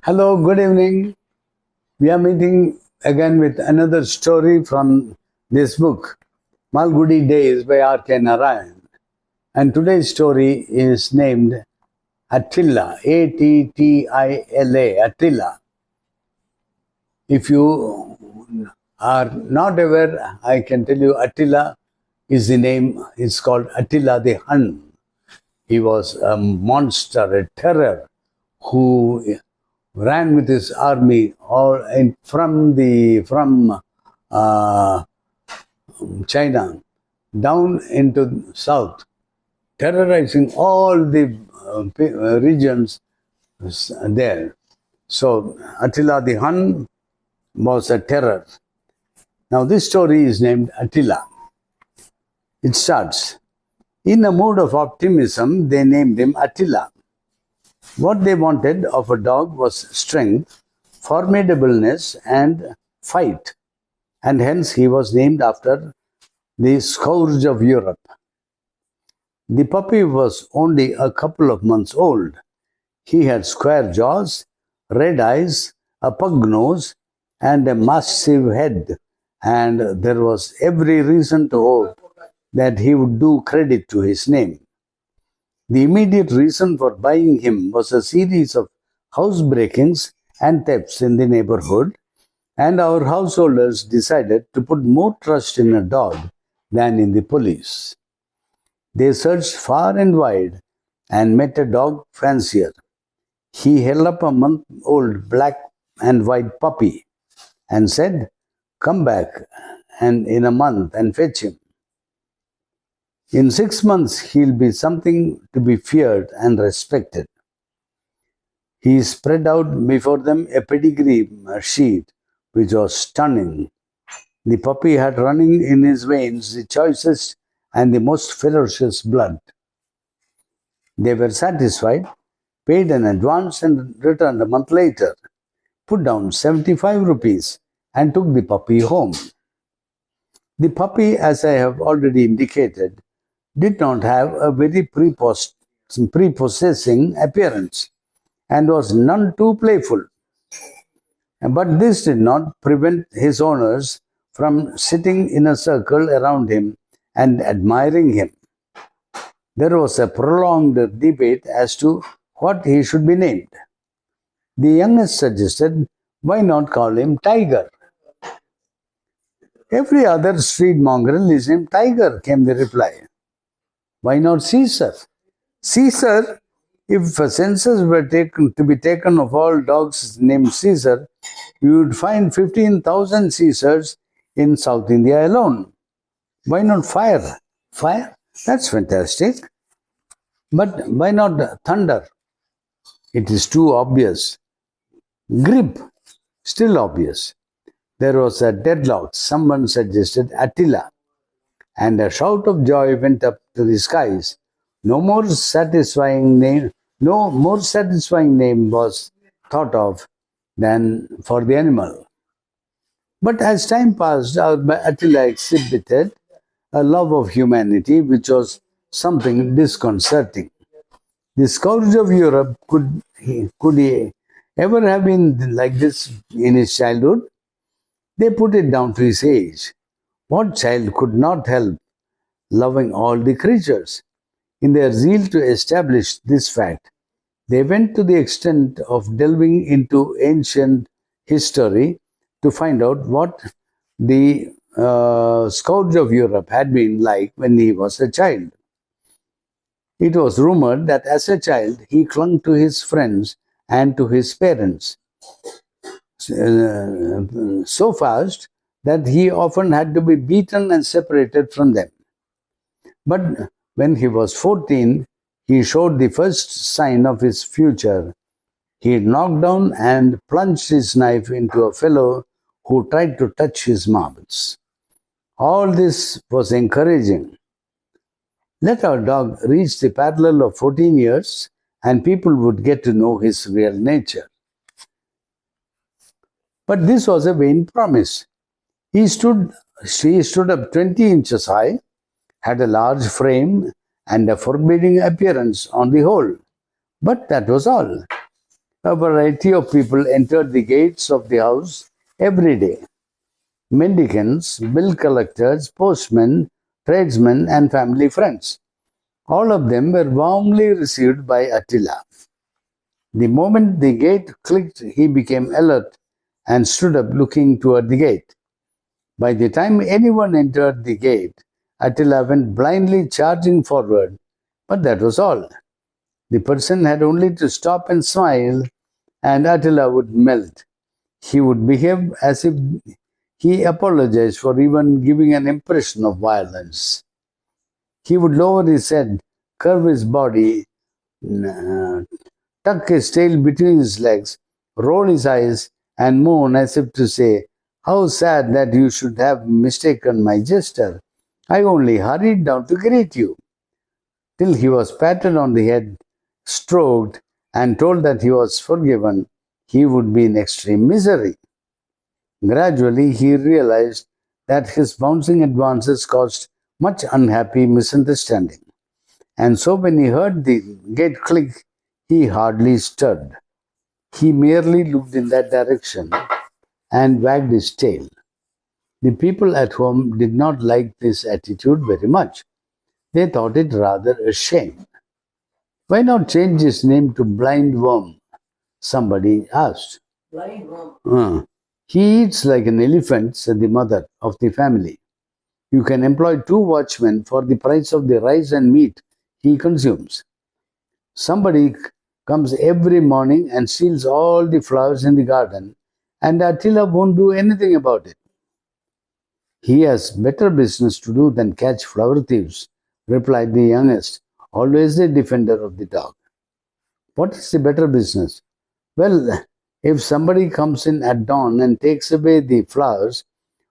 Hello, good evening. We are meeting again with another story from this book, Malgudi Days by R.K. Narayan. And today's story is named Attila, Attila, Attila. If you are not aware, I can tell you Attila is the name, it's called Attila the Hun. He was a monster, a terror who ran with his army from uh, China down into south, terrorizing all the regions there. So Attila the Hun was a terror. Now this story is named Attila. It starts. In a mood of optimism, they named him Attila. What they wanted of a dog was strength, formidableness, and fight, and hence he was named after the scourge of Europe. The puppy was only a couple of months old. He had square jaws, red eyes, a pug nose, and a massive head, and there was every reason to hope that he would do credit to his name. The immediate reason for buying him was a series of housebreakings and thefts in the neighborhood, and our householders decided to put more trust in a dog than in the police. They searched far and wide and met a dog fancier. He held up a month-old black and white puppy and said, "Come back and in a month and fetch him. In 6 months, he'll be something to be feared and respected." He spread out before them a pedigree sheet which was stunning. The puppy had running in his veins the choicest and the most ferocious blood. They were satisfied, paid an advance and returned a month later, put down 75 rupees and took the puppy home. The puppy, as I have already indicated, did not have a very prepossessing appearance and was none too playful. But this did not prevent his owners from sitting in a circle around him and admiring him. There was a prolonged debate as to what he should be named. The youngest suggested, "Why not call him Tiger?" "Every other street mongrel is named Tiger," came the reply. "Why not Caesar?" "Caesar? If a census were to be taken of all dogs named Caesar, you would find 15,000 Caesars in South India alone. Why not Fire?" "Fire? That's fantastic. But why not Thunder?" "It is too obvious." "Grip?" "Still obvious." There was a deadlock. Someone suggested Attila, and a shout of joy went up to the skies. No more satisfying name was thought of than for the animal. But as time passed, our Attila exhibited a love of humanity which was something disconcerting. The scourge of Europe, could he ever have been like this in his childhood? They put it down to his age. What child could not help loving all the creatures? In their zeal to establish this fact, they went to the extent of delving into ancient history to find out what the scourge of Europe had been like when he was a child. It was rumored that as a child he clung to his friends and to his parents so fast that he often had to be beaten and separated from them. But when he was 14, he showed the first sign of his future. He knocked down and plunged his knife into a fellow who tried to touch his marbles. All this was encouraging. Let our dog reach the parallel of 14 years and people would get to know his real nature. But this was a vain promise. She stood up 20 inches high, had a large frame and a forbidding appearance on the whole. But that was all. A variety of people entered the gates of the house every day. Mendicants, bill collectors, postmen, tradesmen, and family friends. All of them were warmly received by Attila. The moment the gate clicked, he became alert and stood up looking toward the gate. By the time anyone entered the gate, Attila went blindly charging forward, but that was all. The person had only to stop and smile, and Attila would melt. He would behave as if he apologized for even giving an impression of violence. He would lower his head, curve his body, uh, tuck his tail between his legs, roll his eyes, and moan as if to say, "How sad that you should have mistaken my gesture. I only hurried down to greet you." Till he was patted on the head, stroked, and told that he was forgiven, he would be in extreme misery. Gradually, he realized that his bouncing advances caused much unhappy misunderstanding. And so, when he heard the gate click, he hardly stirred. He merely looked in that direction and wagged his tail. The people at home did not like this attitude very much. They thought it rather a shame. Why not change his name to Blind Worm? Somebody asked. Blind Worm. He eats like an elephant, said the mother of the family. You can employ 2 watchmen for the price of the rice and meat he consumes. Somebody comes every morning and steals all the flowers in the garden, and Attila won't do anything about it. He has better business to do than catch flower thieves, replied the youngest, always the defender of the dog. What is the better business? Well, if somebody comes in at dawn and takes away the flowers,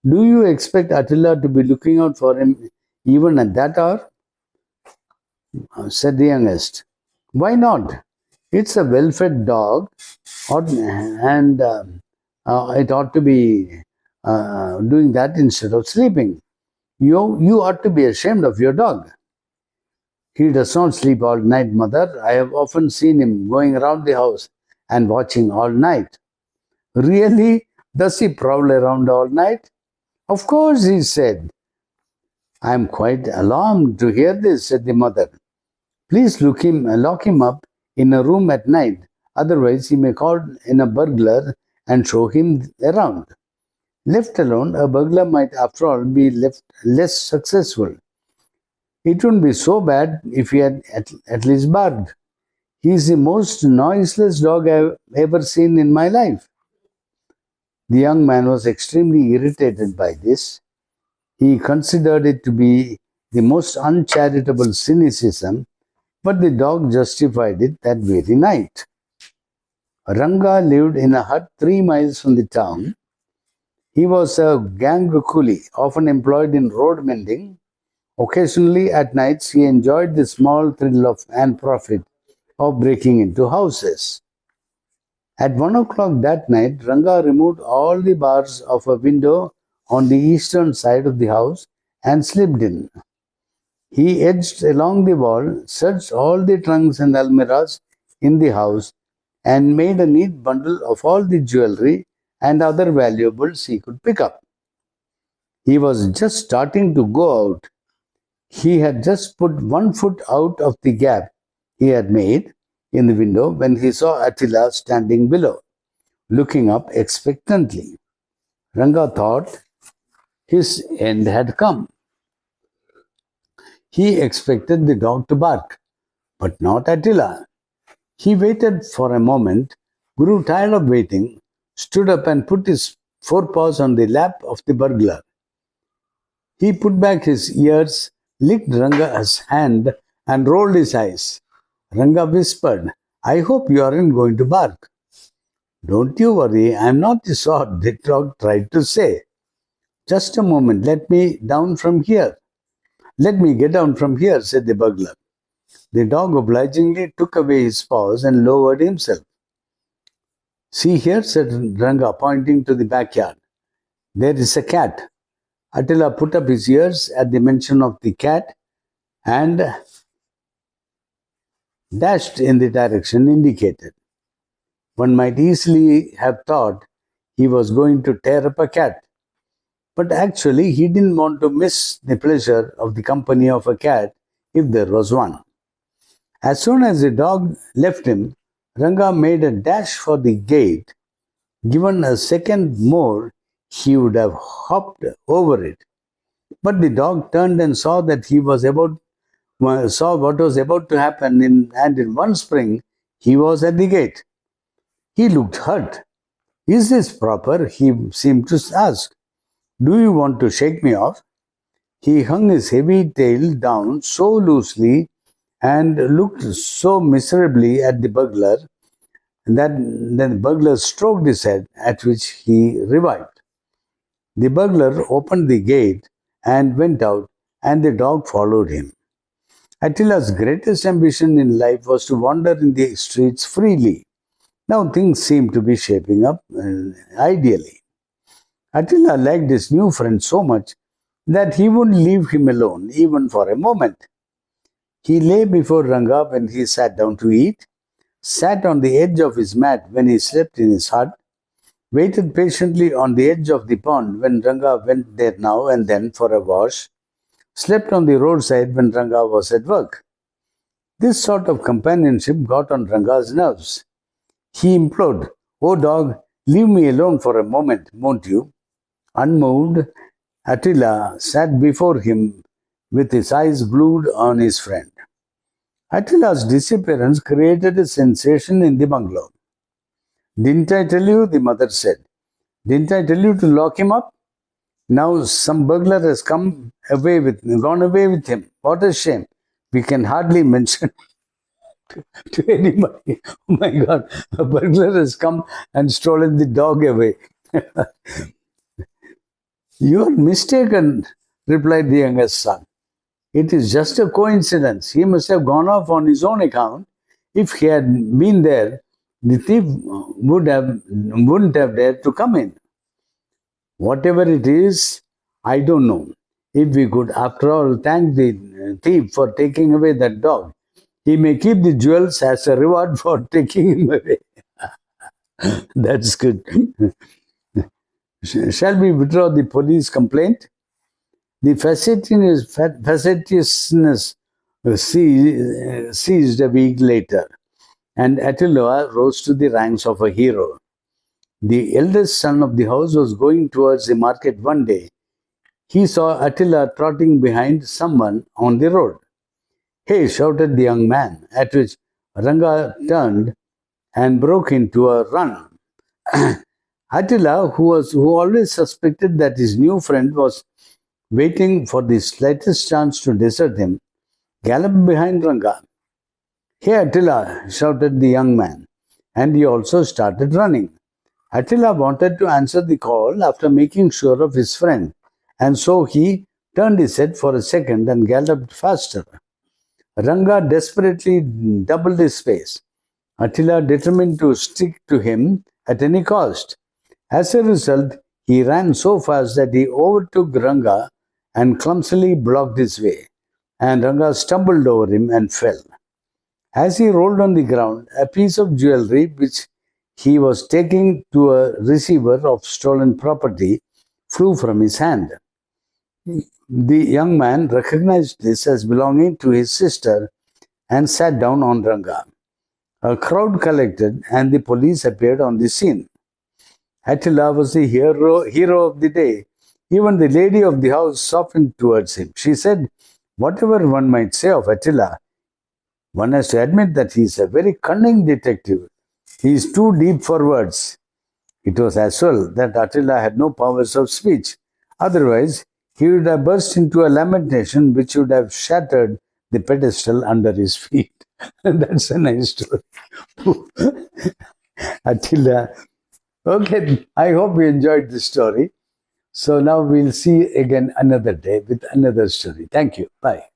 do you expect Attila to be looking out for him even at that hour? Said the youngest. Why not? It's a well fed dog, and it ought to be doing that instead of sleeping. You ought to be ashamed of your dog. He does not sleep all night, mother. I have often seen him going around the house and watching all night. Really? Does he prowl around all night? Of course, he said. I am quite alarmed to hear this, said the mother. Please lock him up in a room at night. Otherwise, he may call in a burglar and show him around. Left alone, a burglar might, after all, be left less successful. It wouldn't be so bad if he had at least barked. He is the most noiseless dog I've ever seen in my life. The young man was extremely irritated by this. He considered it to be the most uncharitable cynicism, but the dog justified it that very night. Ranga lived in a hut 3 miles from the town. He was a gang coolie, often employed in road mending. Occasionally at nights, he enjoyed the small thrill and profit of breaking into houses. At 1 o'clock that night, Ranga removed all the bars of a window on the eastern side of the house and slipped in. He edged along the wall, searched all the trunks and almirahs in the house, and made a neat bundle of all the jewelry and other valuables he could pick up. He was just starting to go out. He had just put 1 foot out of the gap he had made in the window when he saw Attila standing below, looking up expectantly. Ranga thought his end had come. He expected the dog to bark, but not Attila. He waited for a moment, grew tired of waiting, stood up and put his forepaws on the lap of the burglar. He put back his ears, licked Ranga's hand, and rolled his eyes. Ranga whispered, I hope you aren't going to bark. Don't you worry, I'm not the sort, the dog tried to say. Just a moment, let me down from here. Let me get down from here, said the burglar. The dog obligingly took away his paws and lowered himself. See here, said Ranga, pointing to the backyard. There is a cat. Attila put up his ears at the mention of the cat and dashed in the direction indicated. One might easily have thought he was going to tear up a cat. But actually, he didn't want to miss the pleasure of the company of a cat if there was one. As soon as the dog left him, Ranga made a dash for the gate. Given a second more, he would have hopped over it. But the dog turned and saw what was about to happen, and in one spring he was at the gate. He looked hurt. Is this proper? He seemed to ask. Do you want to shake me off? He hung his heavy tail down so loosely and looked so miserably at the burglar that the burglar stroked his head, at which he revived. The burglar opened the gate and went out, and the dog followed him. Attila's greatest ambition in life was to wander in the streets freely. Now things seemed to be shaping up ideally. Attila liked his new friend so much that he wouldn't leave him alone even for a moment. He lay before Ranga when he sat down to eat, sat on the edge of his mat when he slept in his hut, waited patiently on the edge of the pond when Ranga went there now and then for a wash, slept on the roadside when Ranga was at work. This sort of companionship got on Ranga's nerves. He implored, "Oh dog, leave me alone for a moment, won't you?" Unmoved, Attila sat before him with his eyes glued on his friend. Attila's disappearance created a sensation in the bungalow. "Didn't I tell you?" the mother said. "Didn't I tell you to lock him up? Now some burglar has gone away with him. What a shame. We can hardly mention to anybody. Oh my God, a burglar has come and stolen the dog away." "You are mistaken," replied the youngest son. "It is just a coincidence. He must have gone off on his own account. If he had been there, the thief wouldn't have dared to come in. Whatever it is, I don't know. If we could, after all, thank the thief for taking away that dog, he may keep the jewels as a reward for taking him away." That's good. Shall we withdraw the police complaint? The facetiousness ceased a week later, and Attila rose to the ranks of a hero. The eldest son of the house was going towards the market one day. He saw Attila trotting behind someone on the road. "Hey!" shouted the young man, at which Ranga turned and broke into a run. Attila, who always suspected that his new friend was waiting for the slightest chance to desert him, galloped behind Ranga. "Hey, Attila!" shouted the young man, and he also started running. Attila wanted to answer the call after making sure of his friend, and so he turned his head for a second and galloped faster. Ranga desperately doubled his pace. Attila determined to stick to him at any cost. As a result, he ran so fast that he overtook Ranga and clumsily blocked his way, and Ranga stumbled over him and fell. As he rolled on the ground, a piece of jewelry which he was taking to a receiver of stolen property flew from his hand. The young man recognized this as belonging to his sister and sat down on Ranga. A crowd collected and the police appeared on the scene. Attila was the hero of the day. Even the lady of the house softened towards him. She said, "Whatever one might say of Attila, one has to admit that he is a very cunning detective. He is too deep for words." It was as well that Attila had no powers of speech. Otherwise, he would have burst into a lamentation which would have shattered the pedestal under his feet. That's a nice story. Attila. Okay, I hope you enjoyed this story. So now we'll see again another day with another story. Thank you. Bye.